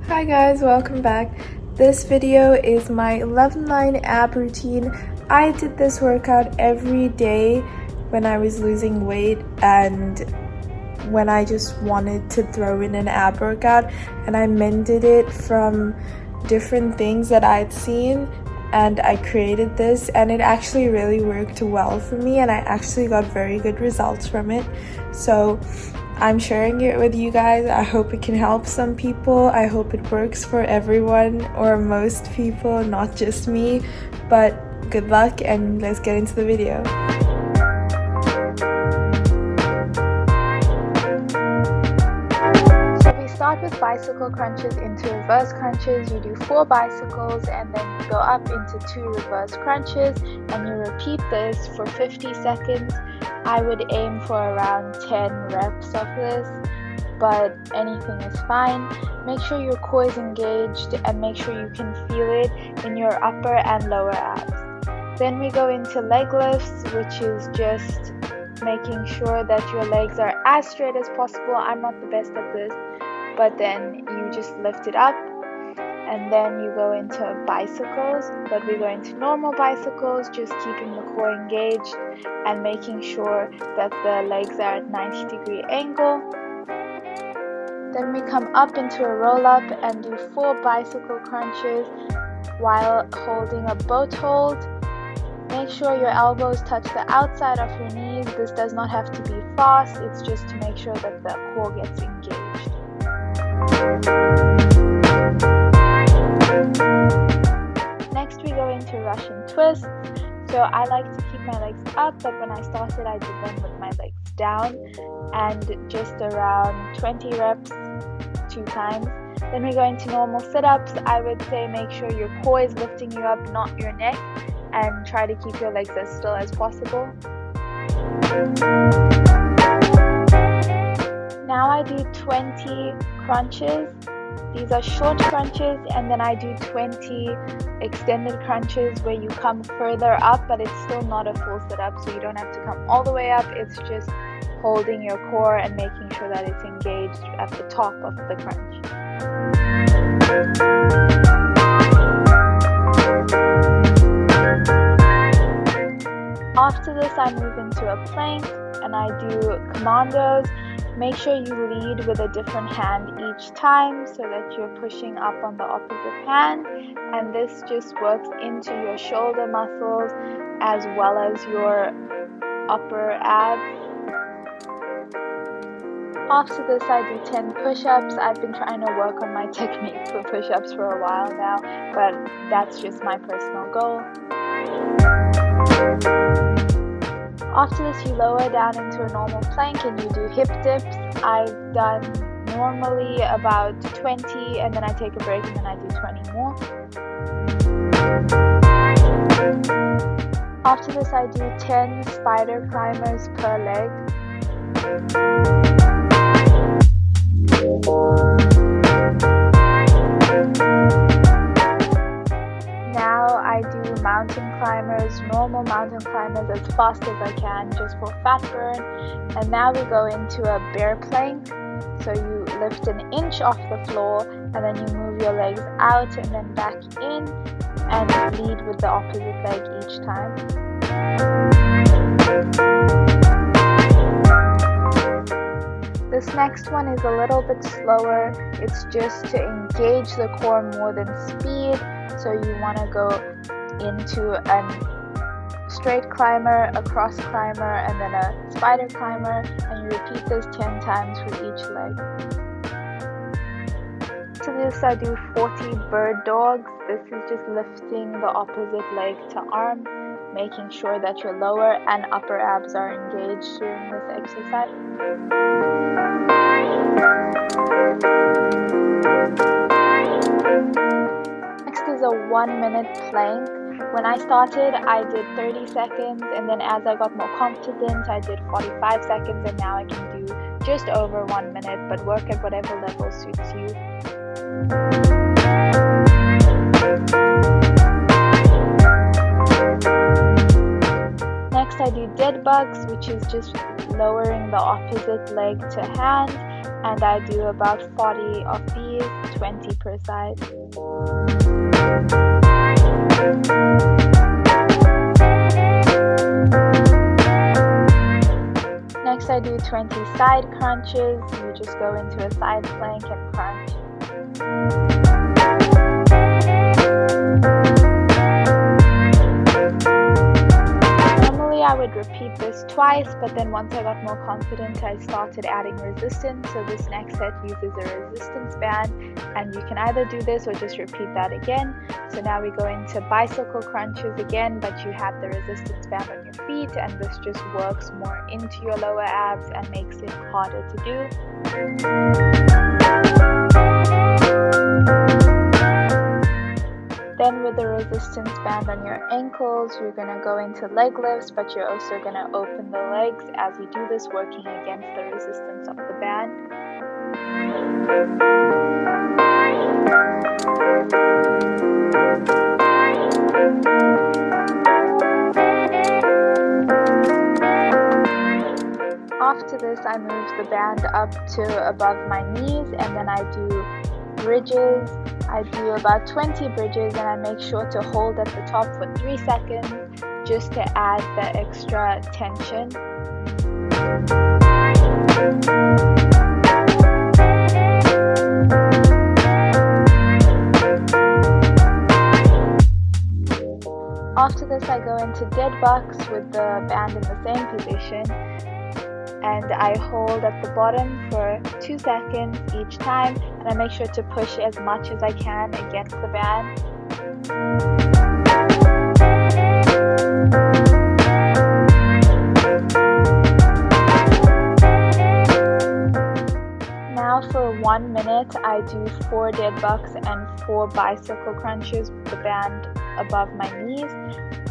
Hi guys, welcome back. This video is my 11-line ab routine. I did this workout every day when I was losing weight and when I just wanted to throw in an ab workout, and I mended it from different things that I'd seen and I created this, and it actually really worked well for me and I actually got very good results from it. So I'm sharing it with you guys. I hope it can help some people. I hope it works for everyone or most people, not just me. But good luck and let's get into the video. So we start with bicycle crunches into reverse crunches. You do 4 bicycles and then you go up into 2 reverse crunches and you repeat this for 50 seconds. I would aim for around 10 reps of this, but anything is fine. Make sure your core is engaged and make sure you can feel it in your upper and lower abs. Then we go into leg lifts, which is just making sure that your legs are as straight as possible. I'm not the best at this, but then you just lift it up. And then you go into bicycles, but we go into normal bicycles, just keeping the core engaged and making sure that the legs are at 90-degree angle. Then we come up into a roll up and do 4 bicycle crunches while holding a boat hold. Make sure your elbows touch the outside of your knees. This does not have to be fast, it's just to make sure that the core gets engaged. Next we go into Russian twists. So I like to keep my legs up, but when I started I did them with my legs down and just around 20 reps 2 times. Then we go into normal sit-ups. I would say make sure your core is lifting you up, not your neck, and try to keep your legs as still as possible. Now I do 20 crunches. These are short crunches, and then I do 20 extended crunches where you come further up, but it's still not a full sit-up, so you don't have to come all the way up. It's just holding your core and making sure that it's engaged at the top of the crunch. After this, I move into a plank and I do commandos. Make sure you lead with a different hand each time so that you're pushing up on the opposite hand, and this just works into your shoulder muscles as well as your upper abs. After this, I do 10 push-ups. I've been trying to work on my technique for push-ups for a while now, but that's just my personal goal. After this, you lower down into a normal plank and you do hip dips. I've done normally about 20 and then I take a break and then I do 20 more. After this, I do 10 spider climbers per leg. Now I do mountain climbers, normal mountain climbers as fast as I can, just for fat burn. And now we go into a bear plank. So you lift an inch off the floor and then you move your legs out and then back in and lead with the opposite leg each time. This next one is a little bit slower. It's just to engage the core more than speed. So you want to go into a straight climber, a cross climber, and then a spider climber, and you repeat this 10 times for each leg. To this, I do 40 bird dogs. This is just lifting the opposite leg to arm, making sure that your lower and upper abs are engaged during this exercise. Next is a 1-minute plank. When I started, I did 30 seconds, and then as I got more confident, I did 45 seconds, and now I can do just over 1 minute, but work at whatever level suits you. Next, I do dead bugs, which is just lowering the opposite leg to hand, and I do about 40 of these, 20 per side. Next I do 20 side crunches. You just go into a side plank and crunch. I would repeat this twice, but then once I got more confident, I started adding resistance. So this next set uses a resistance band, and you can either do this or just repeat that again. So now we go into bicycle crunches again, but you have the resistance band on your feet, and this just works more into your lower abs and makes it harder to do. Then with the resistance band on your ankles, you're going to go into leg lifts, but you're also going to open the legs as you do this, working against the resistance of the band. After this, I move the band up to above my knees, and then I do bridges. I do about 20 bridges, and I make sure to hold at the top for 3 seconds just to add the extra tension. After this, I go into dead bucks with the band in the same position, and I hold at the bottom for 2 seconds each time, and I make sure to push as much as I can against the band. Now for 1 minute, I do 4 dead bucks and 4 bicycle crunches with the band above my knees,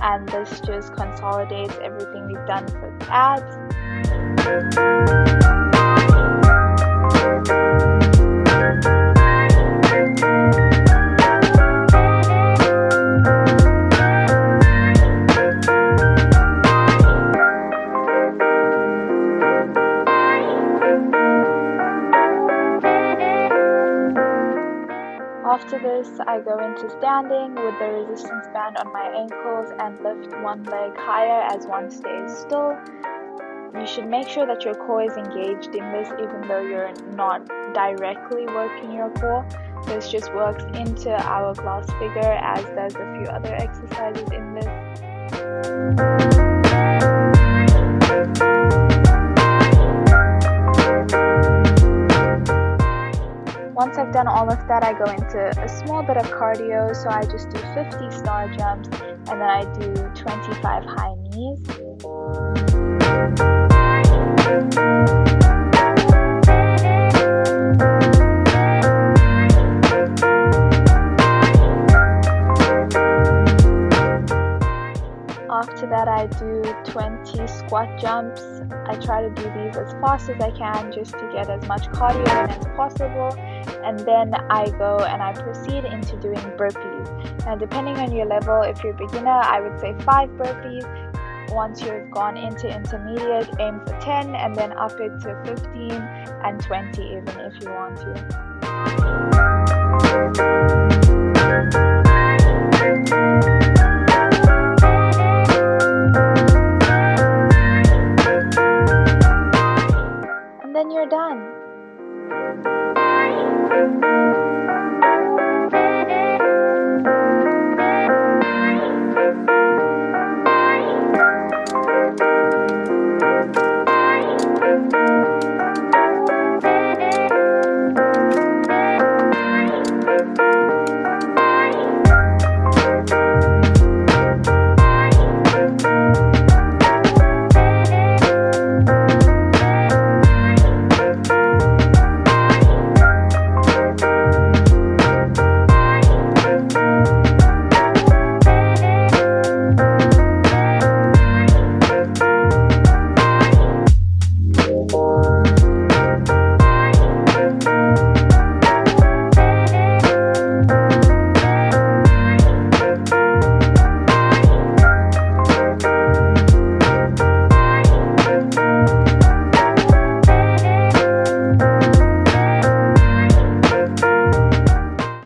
and this just consolidates everything we've done for the abs. After this, I go into standing with the resistance band on my ankles and lift one leg higher as one stays still. You should make sure that your core is engaged in this, even though you're not directly working your core. This just works into hourglass figure, as does a few other exercises in this. Once I've done all of that, I go into a small bit of cardio. So I just do 50 star jumps, and then I do 25 high knees. After that, I do 20 squat jumps. I try to do these as fast as I can just to get as much cardio in as possible. And then I go and I proceed into doing burpees. Now, depending on your level, if you're a beginner, I would say 5 burpees. Once you've gone into intermediate, aim for 10, and then up it to 15 and 20 even if you want to.